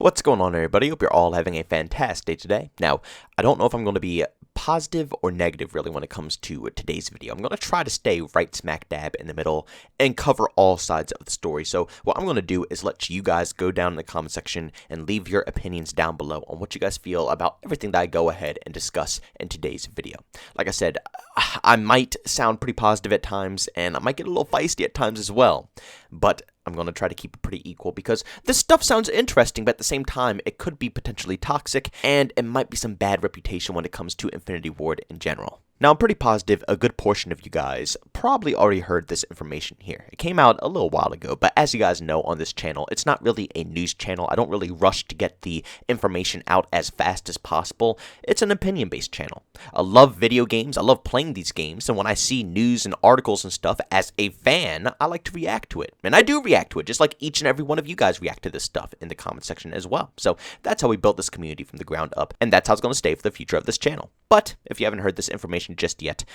What's going on, everybody? Hope you're all having a fantastic day today. Now, I don't know if I'm going to be positive or negative really when it comes to today's video. I'm going to try to stay right smack dab in the middle and cover all sides of the story. So what I'm going to do is let you guys go down in the comment section and leave your opinions down below on what you guys feel about everything that I go ahead and discuss in today's video. Like I said, I might sound pretty positive at times and I might get a little feisty at times as well, but I'm going to try to keep it pretty equal because this stuff sounds interesting, but at the same time, it could be potentially toxic, and it might be some bad reputation when it comes to Infinity Ward in general. Now, I'm pretty positive a good portion of you guys probably already heard this information here. It came out a little while ago, but as you guys know on this channel, it's not really a news channel. I don't really rush to get the information out as fast as possible. It's an opinion-based channel. I love video games. I love playing these games, and when I see news and articles and stuff, as a fan, I like to react to it. And I do react to it, just like each and every one of you guys react to this stuff in the comment section as well. So that's how we built this community from the ground up, and that's how it's going to stay for the future of this channel. But if you haven't heard this information just yet,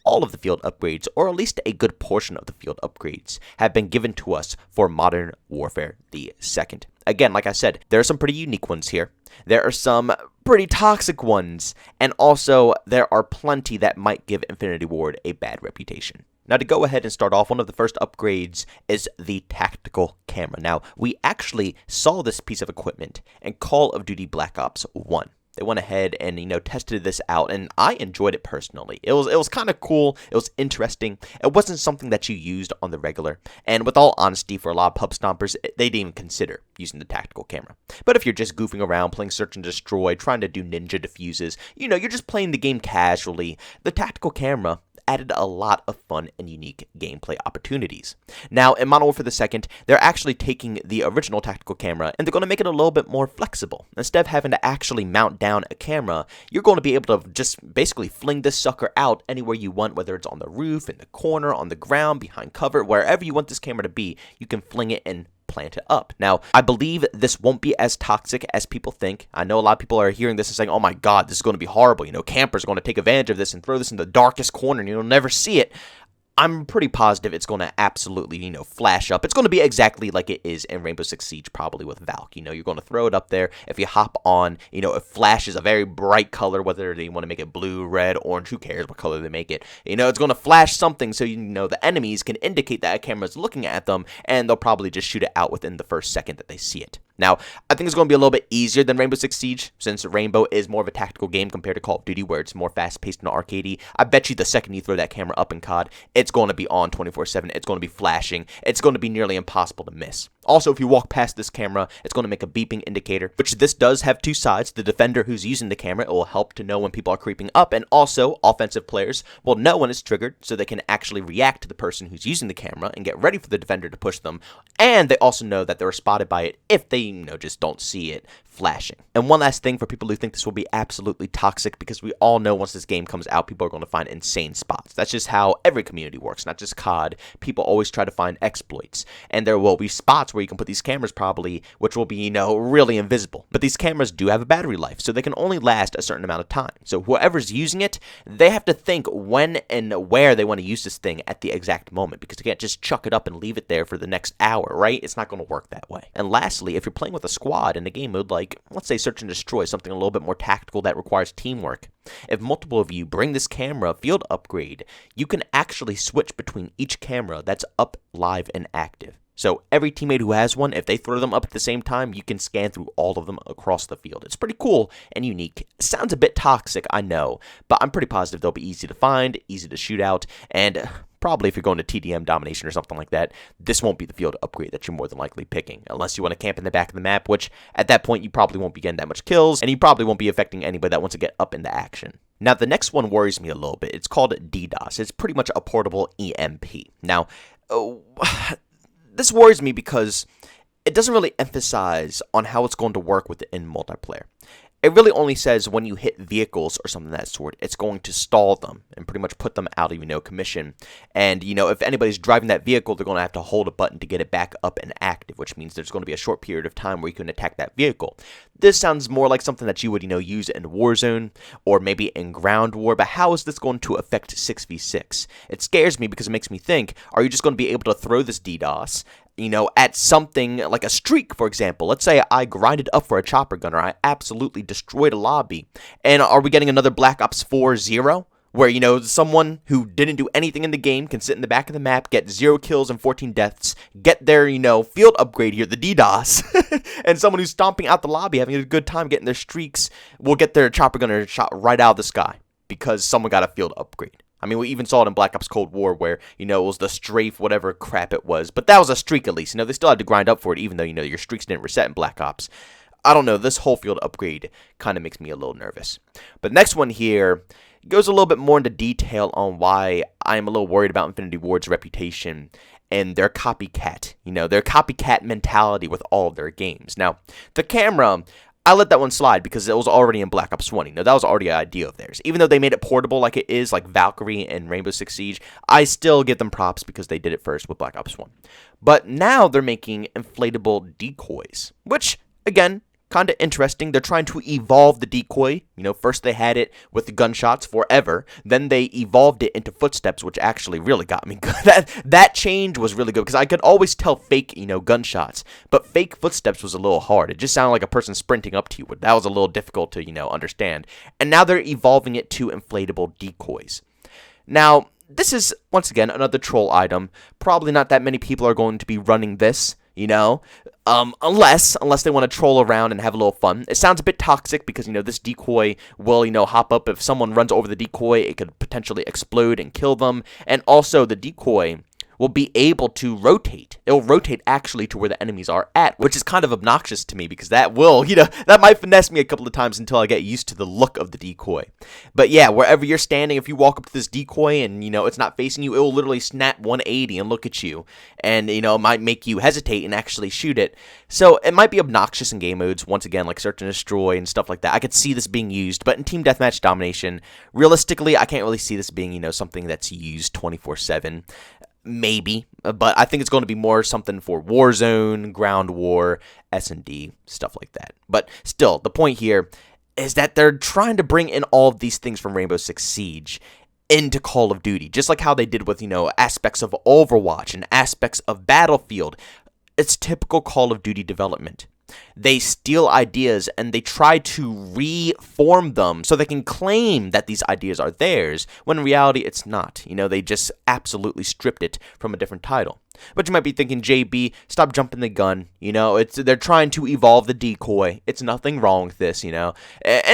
all of the field upgrades, or at least a good portion of the field upgrades, have been given to us for Modern Warfare the 2nd. Again, like I said, there are some pretty unique ones here. There are some pretty toxic ones, and also there are plenty that might give Infinity Ward a bad reputation. Now, to go ahead and start off, one of the first upgrades is the tactical camera. Now, we actually saw this piece of equipment in Call of Duty Black Ops 1. They went ahead and, tested this out, and I enjoyed it personally. It was kind of cool. It was interesting. It wasn't something that you used on the regular. And with all honesty, for a lot of pub stompers, they didn't even consider using the tactical camera. But if you're just goofing around, playing Search and Destroy, trying to do ninja diffuses, you're just playing the game casually, the tactical camera added a lot of fun and unique gameplay opportunities. Now, in Modern Warfare the 2nd, they're actually taking the original tactical camera and they're going to make it a little bit more flexible. Instead of having to actually mount down a camera, you're going to be able to just basically fling this sucker out anywhere you want, whether it's on the roof, in the corner, on the ground, behind cover, wherever you want this camera to be, you can fling it and plant it up. Now, I believe this won't be as toxic as people think. I know a lot of people are hearing this and saying, oh my god, this is going to be horrible. Campers are going to take advantage of this and throw this in the darkest corner and you'll never see it. I'm pretty positive it's going to absolutely, flash up. It's going to be exactly like it is in Rainbow Six Siege, probably with Valk. You're going to throw it up there. If you hop on, it flashes a very bright color, whether they want to make it blue, red, orange, who cares what color they make it. It's going to flash something so the enemies can indicate that a camera is looking at them, and they'll probably just shoot it out within the first second that they see it. Now, I think it's going to be a little bit easier than Rainbow Six Siege, since Rainbow is more of a tactical game compared to Call of Duty, where it's more fast-paced and arcadey. I bet you the second you throw that camera up in COD, it's going to be on 24/7, it's going to be flashing, it's going to be nearly impossible to miss. Also, if you walk past this camera, it's going to make a beeping indicator, which this does have two sides. The defender who's using the camera, it will help to know when people are creeping up, and also offensive players will know when it's triggered, so they can actually react to the person who's using the camera and get ready for the defender to push them, and they also know that they're spotted by it if they, just don't see it flashing. And one last thing for people who think this will be absolutely toxic, because we all know once this game comes out, people are going to find insane spots. That's just how every community works, not just COD. People always try to find exploits, and there will be spots where you can put these cameras probably, which will be, really invisible. But these cameras do have a battery life, so they can only last a certain amount of time. So whoever's using it, they have to think when and where they want to use this thing at the exact moment, because they can't just chuck it up and leave it there for the next hour, right? It's not going to work that way. And lastly, if you're playing with a squad in a game mode like, let's say, Search and Destroy, something a little bit more tactical that requires teamwork, if multiple of you bring this camera field upgrade, you can actually switch between each camera that's up, live, and active. So every teammate who has one, if they throw them up at the same time, you can scan through all of them across the field. It's pretty cool and unique. Sounds a bit toxic, I know, but I'm pretty positive they'll be easy to find, easy to shoot out, and probably if you're going to TDM domination or something like that, this won't be the field upgrade that you're more than likely picking, unless you want to camp in the back of the map, which at that point you probably won't be getting that much kills, and you probably won't be affecting anybody that wants to get up into action. Now, the next one worries me a little bit. It's called DDOS. It's pretty much a portable EMP. Now, this worries me because it doesn't really emphasize on how it's going to work within multiplayer. It really only says when you hit vehicles or something of that sort, it's going to stall them and pretty much put them out of, commission. And, if anybody's driving that vehicle, they're going to have to hold a button to get it back up and active, which means there's going to be a short period of time where you can attack that vehicle. This sounds more like something that you would, use in Warzone or maybe in Ground War, but how is this going to affect 6v6? It scares me because it makes me think, are you just going to be able to throw this DDoS at something like a streak, for example. Let's say I grinded up for a chopper gun, or I absolutely destroyed a lobby. And are we getting another Black Ops 4 0? Where, someone who didn't do anything in the game can sit in the back of the map, get 0 kills and 14 deaths, get their, field upgrade here, the DDOS, and someone who's stomping out the lobby, having a good time getting their streaks, will get their chopper gunner shot right out of the sky because someone got a field upgrade. I mean, we even saw it in Black Ops Cold War where, it was the strafe, whatever crap it was. But that was a streak at least. They still had to grind up for it even though, your streaks didn't reset in Black Ops. I don't know. This whole field upgrade kind of makes me a little nervous. But next one here goes a little bit more into detail on why I'm a little worried about Infinity Ward's reputation and their copycat, their copycat mentality with all of their games. Now, the camera, I let that one slide because it was already in Black Ops 1. That was already an idea of theirs. Even though they made it portable like it is, like Valkyrie and Rainbow Six Siege, I still give them props because they did it first with Black Ops 1. But now they're making inflatable decoys, which, again, kind of interesting. They're trying to evolve the decoy. First they had it with the gunshots forever. Then they evolved it into footsteps, which actually really got me good. That change was really good because I could always tell fake, gunshots. But fake footsteps was a little hard. It just sounded like a person sprinting up to you. That was a little difficult to, understand. And now they're evolving it to inflatable decoys. Now, this is, once again, another troll item. Probably not that many people are going to be running this. Unless they want to troll around and have a little fun. It sounds a bit toxic because, this decoy will, hop up. If someone runs over the decoy, it could potentially explode and kill them. And also, the decoy will be able to rotate. It will rotate actually to where the enemies are at, which is kind of obnoxious to me because that will, that might finesse me a couple of times until I get used to the look of the decoy. But yeah, wherever you're standing, if you walk up to this decoy and, it's not facing you, it will literally snap 180 and look at you. And, it might make you hesitate and actually shoot it. So it might be obnoxious in game modes, once again, like Search and Destroy and stuff like that. I could see this being used, but in Team Deathmatch Domination, realistically, I can't really see this being, something that's used 24/7. Maybe, but I think it's going to be more something for Warzone, Ground War, S&D, stuff like that. But still, the point here is that they're trying to bring in all of these things from Rainbow Six Siege into Call of Duty, just like how they did with, aspects of Overwatch and aspects of Battlefield. It's typical Call of Duty development. They steal ideas and they try to reform them so they can claim that these ideas are theirs, when in reality it's not. They just absolutely stripped it from a different title. But you might be thinking, JB, stop jumping the gun. They're trying to evolve the decoy. It's nothing wrong with this, And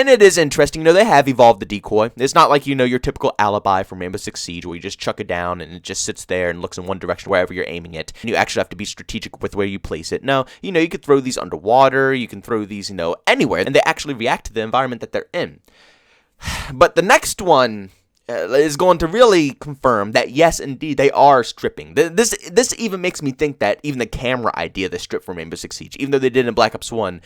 it is interesting. They have evolved the decoy. It's not like, your typical alibi from Rainbow Six Siege where you just chuck it down and it just sits there and looks in one direction wherever you're aiming it. And you actually have to be strategic with where you place it. No, you could throw these underwater. You can throw these, anywhere. And they actually react to the environment that they're in. But the next one is going to really confirm that, yes, indeed, they are stripping. This even makes me think that even the camera idea they stripped from Rainbow Six Siege, even though they did in Black Ops 1,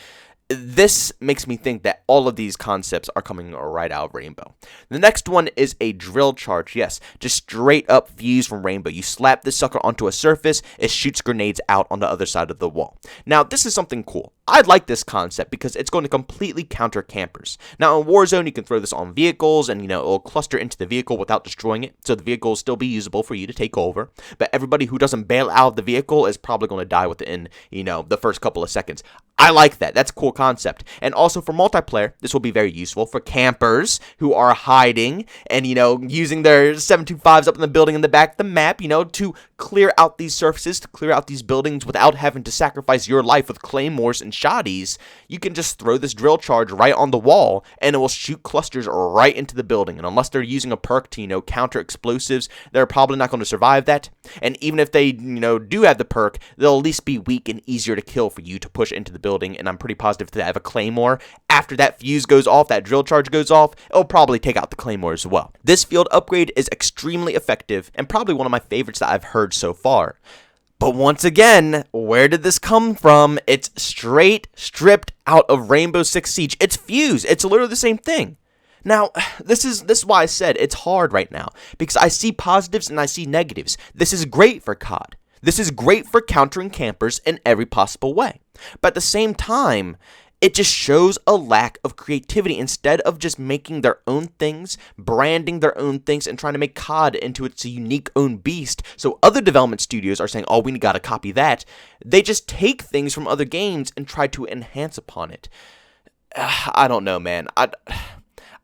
this makes me think that all of these concepts are coming right out of Rainbow. The next one is a drill charge. Yes, just straight up fuse from Rainbow. You slap this sucker onto a surface, it shoots grenades out on the other side of the wall. Now, this is something cool. I like this concept because it's going to completely counter campers. Now, in Warzone, you can throw this on vehicles and, it'll cluster into the vehicle without destroying it. So the vehicle will still be usable for you to take over. But everybody who doesn't bail out of the vehicle is probably going to die within, the first couple of seconds. I like that. That's a cool concept. And also for multiplayer, this will be very useful for campers who are hiding and, using their 725s up in the building in the back of the map, to clear out these surfaces, to clear out these buildings without having to sacrifice your life with claymores and shotties. You can just throw this drill charge right on the wall and it will shoot clusters right into the building. And unless they're using a perk to, counter explosives, they're probably not going to survive that. And even if they, do have the perk, they'll at least be weak and easier to kill for you to push into the building. And I'm pretty positive that I have a claymore. After that fuse goes off, that drill charge goes off, it'll probably take out the claymore as well. This field upgrade is extremely effective and probably one of my favorites that I've heard so far. But once again, where did this come from? It's straight stripped out of Rainbow Six Siege. It's fuse. It's literally the same thing. Now, this is why I said it's hard right now, because I see positives and I see negatives. This is great for COD. This is great for countering campers in every possible way. But at the same time, It just shows a lack of creativity. Instead of just making their own things, branding their own things, and trying to make COD into its unique own beast, so other development studios are saying, oh, we gotta copy that, they just take things from other games and try to enhance upon it. I don't know, man.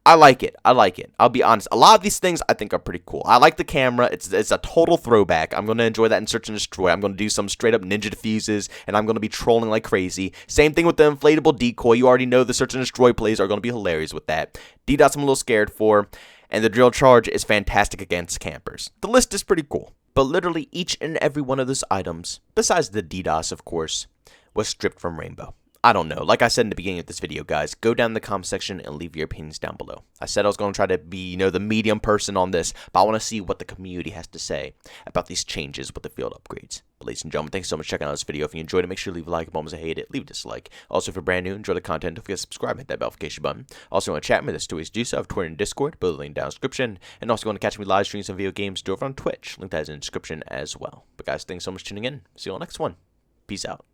I like it. I'll be honest. A lot of these things I think are pretty cool. I like the camera. It's a total throwback. I'm going to enjoy that in Search and Destroy. I'm going to do some straight up ninja defuses, and I'm going to be trolling like crazy. Same thing with the inflatable decoy. You already know the Search and Destroy plays are going to be hilarious with that. DDOS I'm a little scared for, and the drill charge is fantastic against campers. The list is pretty cool. But literally each and every one of those items, besides the DDoS of course, was stripped from Rainbow. I don't know. Like I said in the beginning of this video, guys, go down in the comment section and leave your opinions down below. I said I was going to try to be, the medium person on this, but I want to see what the community has to say about these changes with the field upgrades. But ladies and gentlemen, thanks so much for checking out this video. If you enjoyed it, make sure to leave a like. If you hate it, leave a dislike. Also, if you're brand new, enjoy the content, don't forget to subscribe, hit that notification button. Also, want to chat with me, there's two ways to do so. I have Twitter and Discord, both linked down in the description. And also, want to catch me live streaming some video games, do over on Twitch. Link that is in the description as well. But guys, thanks so much for tuning in. See you on the next one. Peace out.